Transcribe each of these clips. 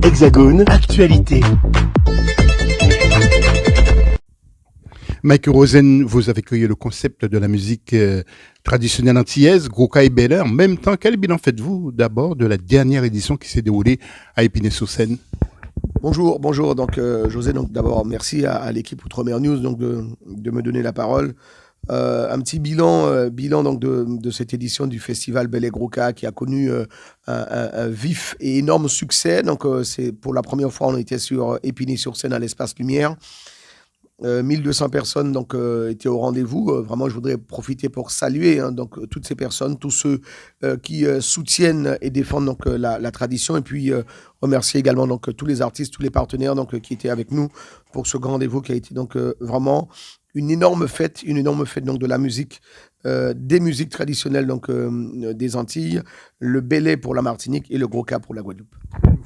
Hexagone, actualité. Mike Rosen, vous avez créé le concept de la musique traditionnelle antillaise, Groka et Bel Air. En même temps, quel bilan faites-vous d'abord de la dernière édition qui s'est déroulée à Épinay-sur-Seine? Bonjour. Donc, José, donc d'abord, merci à l'équipe Outre-mer News donc de me donner la parole. Un petit bilan donc de cette édition du festival Bel Air Groka qui a connu un vif et énorme succès. Donc, c'est pour la première fois, on était sur Épinay-sur-Seine à l'Espace Lumière. 1200 personnes donc étaient au rendez-vous. Vraiment, je voudrais profiter pour saluer donc toutes ces personnes, tous ceux qui soutiennent et défendent donc la tradition, et puis remercier également donc tous les artistes, tous les partenaires donc qui étaient avec nous pour ce grand rendez-vous qui a été donc vraiment une énorme fête donc de la musique, des musiques traditionnelles donc des Antilles, le Belay pour la Martinique et le Groka pour la Guadeloupe.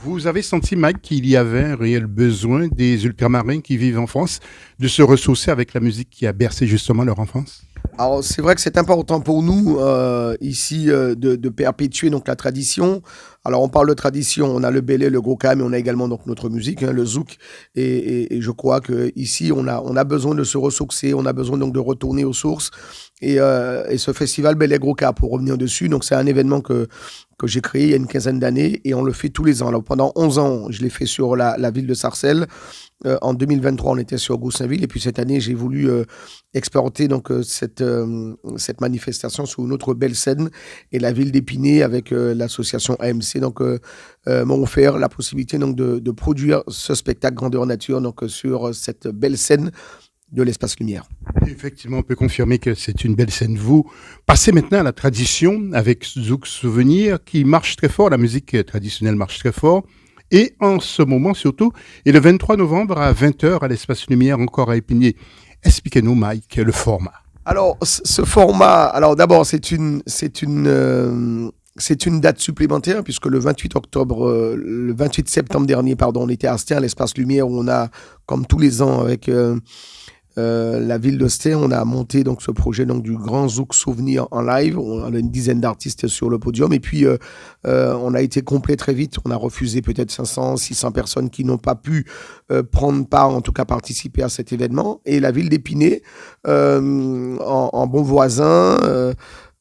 Vous avez senti, Mike, qu'il y avait un réel besoin des ultramarins qui vivent en France de se ressourcer avec la musique qui a bercé justement leur enfance? Alors, c'est vrai que c'est important pour nous ici de perpétuer donc la tradition. Alors, on parle de tradition, on a le Belay, le Groka, mais on a également donc notre musique, le zouk. Et je crois que ici on a besoin de se ressourcer, on a besoin donc de retourner aux sources. Et ce festival Belay Groka, pour revenir dessus, donc c'est un événement que j'ai créé il y a une quinzaine d'années et on le fait tous les ans. Alors, pendant 11 ans, je l'ai fait sur la ville de Sarcelles. En 2023, on était sur Goussainville, et puis cette année, j'ai voulu exporter donc cette manifestation sur une autre belle scène, et la ville d'Épinay avec l'association AMC donc m'ont offert la possibilité donc de produire ce spectacle grandeur nature donc sur cette belle scène de l'Espace Lumière. Effectivement, on peut confirmer que c'est une belle scène. Vous passez maintenant à la tradition avec Zouk Souvenir qui marche très fort, la musique traditionnelle marche très fort. Et en ce moment surtout, et le 23 novembre à 20h à l'Espace Lumière, encore à Épinay. Expliquez-nous, Mike, le format. Alors, ce format, alors d'abord, c'est une date supplémentaire puisque le 28 septembre dernier, on était à Astin, à l'Espace Lumière, où on a, comme tous les ans, avec la ville d'Ostin, on a monté donc ce projet donc du grand Zouk Souvenir en live. On a une dizaine d'artistes sur le podium, et puis on a été complet très vite. On a refusé peut-être 500, 600 personnes qui n'ont pas pu prendre part, en tout cas participer à cet événement. Et la ville d'Épinay, en bon voisin,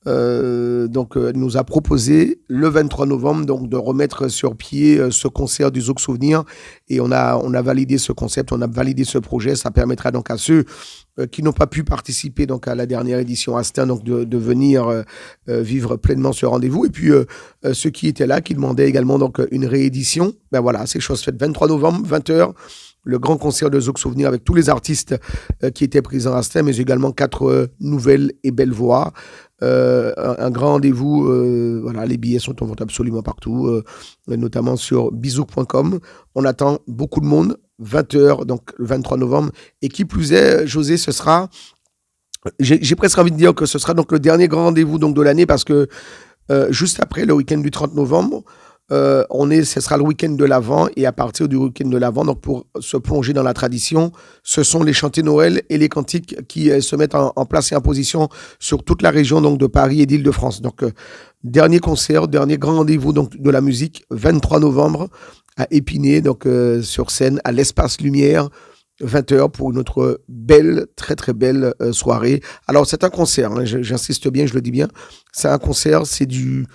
donc nous a proposé le 23 novembre donc de remettre sur pied ce concert du Zouk Souvenir, et on a validé ce concept, on a validé ce projet. Ça permettra donc à ceux qui n'ont pas pu participer donc à la dernière édition Astin donc de venir vivre pleinement ce rendez-vous, et puis ceux qui étaient là qui demandaient également donc une réédition, ben voilà, c'est chose faite. 23 novembre 20h, le grand concert de Zouk Souvenir avec tous les artistes qui étaient présents à Astin, mais également 4 nouvelles et belles voix. Un grand rendez-vous, voilà, les billets sont en vente absolument partout, notamment sur bizouk.com. On attend beaucoup de monde, 20h, donc le 23 novembre. Et qui plus est, José, ce sera, j'ai presque envie de dire que ce sera donc le dernier grand rendez-vous donc de l'année, parce que juste après le week-end du 30 novembre, ce sera le week-end de l'Avent, et à partir du week-end de l'Avent, donc pour se plonger dans la tradition, ce sont les chantées Noël et les cantiques qui se mettent en place et en position sur toute la région donc de Paris et d'Île-de-France. Donc dernier concert, dernier grand rendez-vous donc de la musique, 23 novembre à Épinay, donc sur scène à l'Espace Lumière, 20h pour notre belle, très très belle soirée. Alors c'est un concert, hein, j'insiste bien, je le dis bien, c'est un concert, c'est du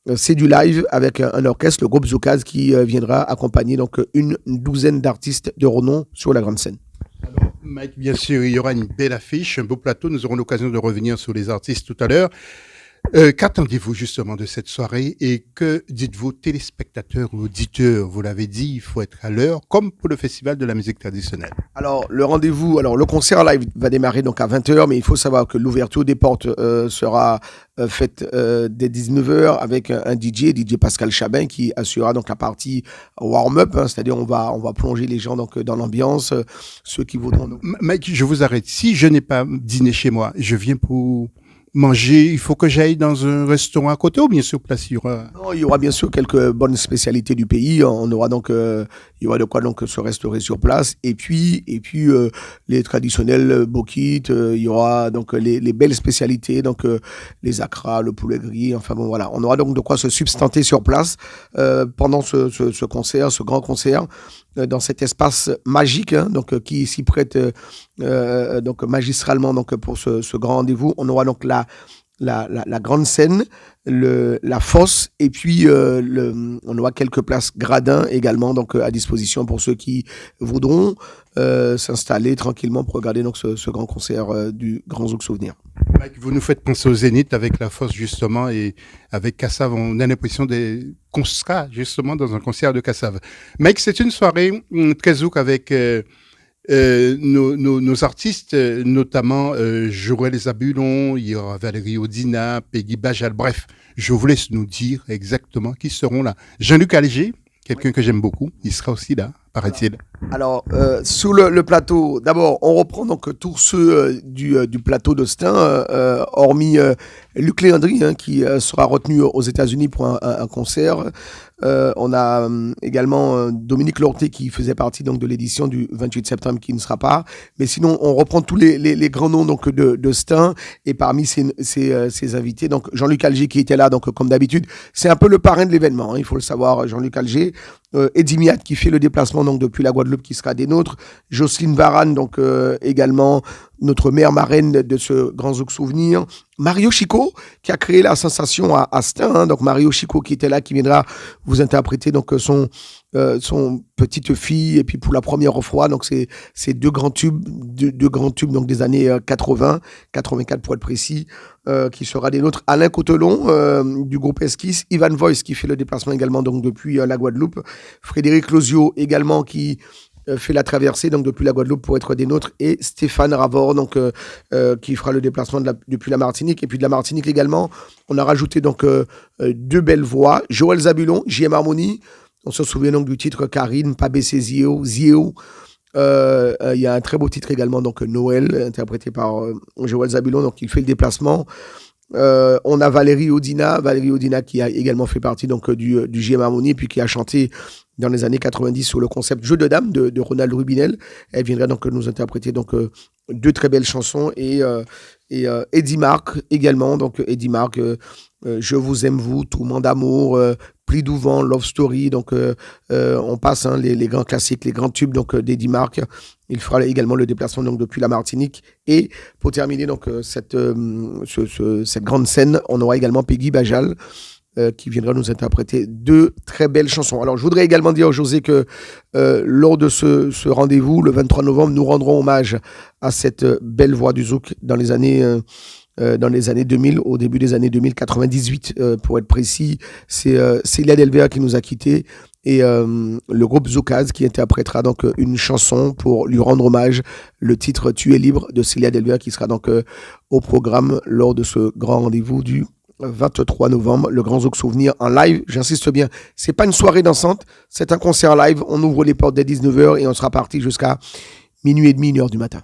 live avec un orchestre, le groupe Zoukaz, qui viendra accompagner donc une douzaine d'artistes de renom sur la grande scène. Alors, Mike, bien sûr, il y aura une belle affiche, un beau plateau. Nous aurons l'occasion de revenir sur les artistes tout à l'heure. Qu'attendez-vous justement de cette soirée, et que dites-vous, téléspectateurs ou auditeurs? Vous l'avez dit, il faut être à l'heure, comme pour le festival de la musique traditionnelle. Alors, le concert live va démarrer donc à 20h, mais il faut savoir que l'ouverture des portes sera faite dès 19h avec un DJ Pascal Chabin, qui assurera donc la partie warm-up, hein, c'est-à-dire on va plonger les gens donc dans l'ambiance, ceux qui voudront. Mike, je vous arrête. Si je n'ai pas dîné chez moi, je viens pour manger, il faut que j'aille dans un restaurant à côté ou bien sur place il y aura... Non, il y aura bien sûr quelques bonnes spécialités du pays. On aura donc, il y aura de quoi donc se restaurer sur place. Et puis les traditionnels bokites. Il y aura donc les belles spécialités, donc les akras, le poulet gris. Enfin bon, voilà. On aura donc de quoi se substanter sur place pendant ce concert, ce grand concert, dans cet espace magique, hein, donc qui s'y prête donc magistralement donc pour ce grand rendez-vous. On aura donc la grande scène, la fosse, et puis on aura quelques places gradins également donc à disposition pour ceux qui voudront s'installer tranquillement pour regarder donc ce grand concert du Grand Zouk Souvenir. Mike, vous nous faites penser au Zénith avec la fosse justement et avec Kassav, on a l'impression qu'on sera justement dans un concert de Kassav. Mike, c'est une soirée très zouk avec nos artistes, notamment Joël Zabulon, il y aura Valérie Odina, Peggy Bajal, bref, je vous laisse nous dire exactement qui seront là. Jean-Luc Alger, quelqu'un que j'aime beaucoup, il sera aussi là, paraît-il. Alors, sur le plateau, d'abord, on reprend donc tous ceux du plateau de Stein, hormis Luc Léandry, hein, qui sera retenu aux États-Unis pour un concert. On a également Dominique Lorté qui faisait partie donc de l'édition du 28 septembre qui ne sera pas. Mais sinon, on reprend tous les grands noms donc de Stein et parmi ces invités, donc Jean-Luc Alger qui était là donc comme d'habitude, c'est un peu le parrain de l'événement. Hein, il faut le savoir, Jean-Luc Alger. Eddie Miat qui fait le déplacement donc depuis la Guadeloupe qui sera des nôtres, Jocelyne Varane donc également notre mère marraine de ce Grand Zouk Souvenir, Mario Chico qui a créé la sensation à Stein, hein, donc Mario Chico qui était là, qui viendra vous interpréter donc son petite fille et puis pour la première fois donc c'est deux grands tubes donc des années 80 84 pour être précis, qui sera des nôtres. Alain Cotelon du groupe Esquisse, Ivan Voice qui fait le déplacement également donc depuis la Guadeloupe, Frédéric Lozio également qui fait la traversée donc depuis la Guadeloupe pour être des nôtres, et Stéphane Ravor donc qui fera le déplacement depuis la Martinique. Et puis de la Martinique également on a rajouté donc deux belles voix, Joël Zabulon, JM Harmonie, on se souvient donc du titre Karine, Pas baisser Zieo. Il y a un très beau titre également donc Noël interprété par Joël Zabulon, donc il fait le déplacement. On a Valérie Odina qui a également fait partie donc du JM Harmonie, puis qui a chanté dans les années 90 sur le concept Jeu de dames de Ronald Rubinel. Elle viendra donc nous interpréter donc deux très belles chansons, et Eddie Marc également, donc Eddie Marc, Je vous aime vous, Tourment d'amour, Pli du vent, Love Story, donc on passe hein, les grands classiques, les grands tubes donc d'Eddie Marc. Il fera également le déplacement donc depuis la Martinique, et pour terminer donc cette grande scène, on aura également Peggy Bajal qui viendra nous interpréter deux très belles chansons. Alors je voudrais également dire, José, que lors de ce rendez-vous, le 23 novembre, nous rendrons hommage à cette belle voix du zouk dans les années 2000, au début des années 2098 pour être précis. C'est Célia Delver qui nous a quittés, et le groupe Zoukaz qui interprétera donc une chanson pour lui rendre hommage, le titre Tu es libre de Célia Delver, qui sera donc au programme lors de ce grand rendez-vous du 23 novembre, le Grand Zouk Souvenir en live. J'insiste bien, c'est pas une soirée dansante, c'est un concert live. On ouvre les portes dès 19h et on sera parti jusqu'à minuit et demi, 1h du matin.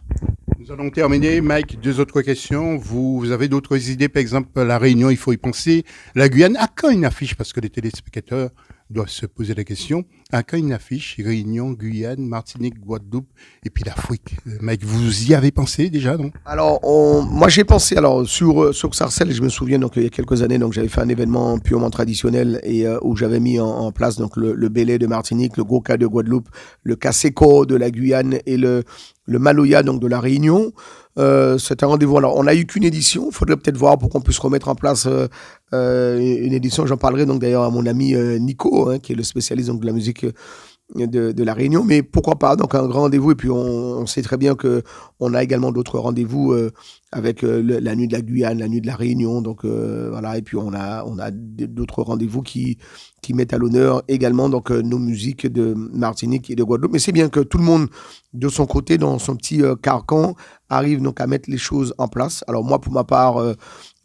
Nous allons terminer. Mike, deux autres questions. Vous avez d'autres idées? Par exemple, la Réunion, il faut y penser. La Guyane, à quand une affiche? Parce que les téléspectateurs doivent se poser la question. À quand une affiche? Réunion, Guyane, Martinique, Guadeloupe et puis l'Afrique. Mike, vous y avez pensé déjà, non? Alors, moi j'ai pensé sur Sarcelles, je me souviens donc il y a quelques années, donc j'avais fait un événement purement traditionnel, et où j'avais mis en place donc le Bélé de Martinique, le Goka de Guadeloupe, le Kaseko de la Guyane et le Maloya donc de la Réunion. C'est un rendez-vous. Alors, on n'a eu qu'une édition. Il faudrait peut-être voir pour qu'on puisse remettre en place une édition. J'en parlerai donc d'ailleurs à mon ami Nico, hein, qui est le spécialiste donc, de la musique de la Réunion. Mais pourquoi pas, donc un grand rendez-vous. Et puis, on sait très bien qu'on a également d'autres rendez-vous avec la nuit de la Guyane, la nuit de la Réunion. Donc, voilà. Et puis, on a d'autres rendez-vous qui mettent à l'honneur également donc nos musiques de Martinique et de Guadeloupe. Mais c'est bien que tout le monde, de son côté, dans son petit carcan, arrive donc à mettre les choses en place. Alors moi, pour ma part,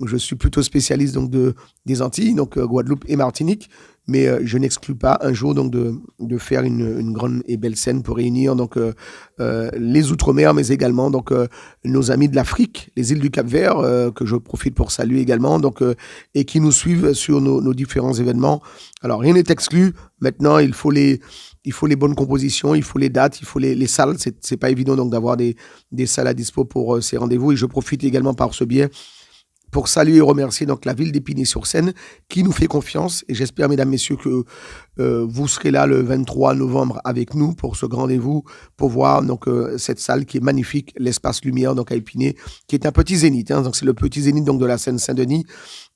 je suis plutôt spécialiste donc des Antilles, donc Guadeloupe et Martinique. mais je n'exclus pas un jour donc de faire une grande et belle scène pour réunir donc les Outre-mer, mais également donc nos amis de l'Afrique, les îles du Cap-Vert, que je profite pour saluer également, donc et qui nous suivent sur nos différents événements. Alors rien n'est exclu. Maintenant, il faut les bonnes compositions, il faut les dates, il faut les salles. C'est pas évident donc d'avoir des salles à dispo pour ces rendez-vous. Et je profite également par ce biais pour saluer et remercier donc la ville d'Épinay-sur-Seine qui nous fait confiance. Et j'espère, mesdames, messieurs, que vous serez là le 23 novembre avec nous pour ce grand rendez-vous, pour voir donc cette salle qui est magnifique, l'espace Lumière donc à Épinay, qui est un petit zénith. Hein, donc c'est le petit zénith donc de la scène Saint-Denis.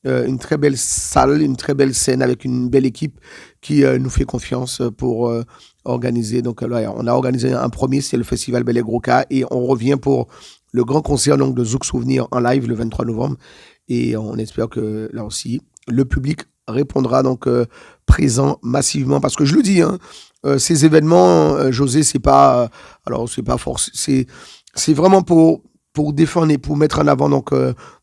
Une très belle salle, une très belle scène avec une belle équipe qui nous fait confiance pour organiser. Donc là, on a organisé un premier, c'est le festival Bel Air Groca, et on revient pour le grand concert donc de Zouk Souvenir en live le 23 novembre. Et on espère que là aussi, le public répondra donc présent massivement. Parce que je le dis, hein, ces événements, José, c'est pas forcément, c'est vraiment pour défendre et pour mettre en avant donc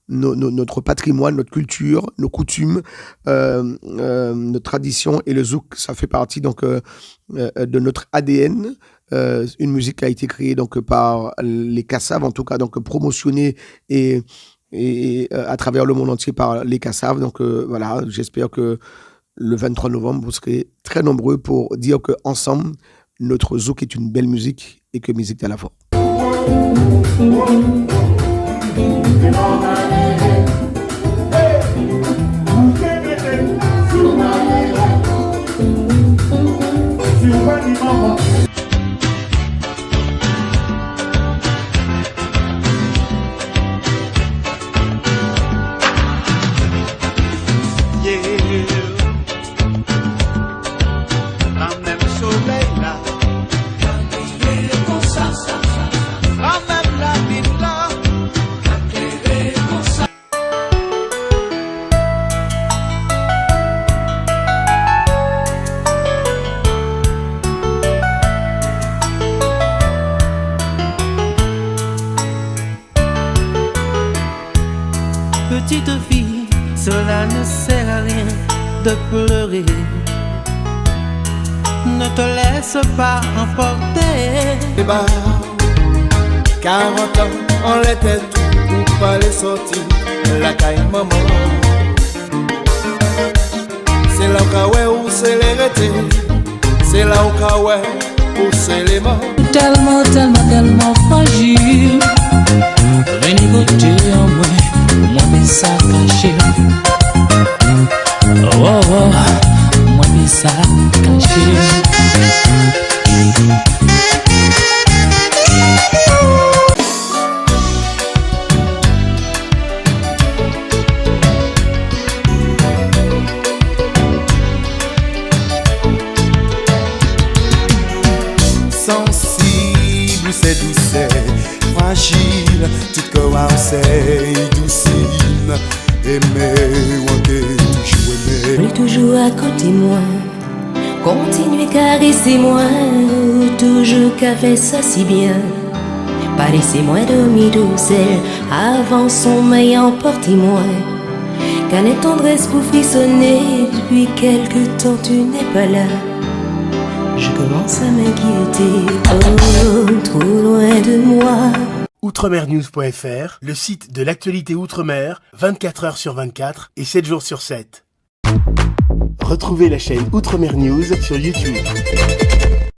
notre patrimoine, notre culture, nos coutumes, notre tradition, et le zouk, ça fait partie donc de notre ADN. Une musique qui a été créée donc par les Kassav, en tout cas donc promotionnée et à travers le monde entier par les Kassav. Donc voilà, j'espère que le 23 novembre, vous serez très nombreux pour dire que ensemble, notre zouk est une belle musique et que musique est à la fois. Petite fille, cela ne sert à rien de pleurer. Ne te laisse pas emporter. 40 ans, on l'était tout pour pas les sortir la caille maman. C'est là où c'est les retés, c'est là où c'est les morts. Tellement fragile. Venez goûter en moi, moi mais ça caché. Oh oh, moi mais ça caché. Sensible, c'est douceur, fragile, tout corps c'est doucine. Aimer, on est toujours aimé. Plus toujours à côté moi, continuez caresser-moi, toujours qu'à faire ça si bien. Paraissez-moi dormir douceur, avant sommeil emportez-moi. Qu'un est tendresse pour frissonner, depuis quelque temps tu n'es pas là. Je commence à m'inquiéter, oh, trop loin de moi. Outremernews.fr, le site de l'actualité Outre-mer, 24 heures sur 24 et 7 jours sur 7. Retrouvez la chaîne Outremer News sur YouTube.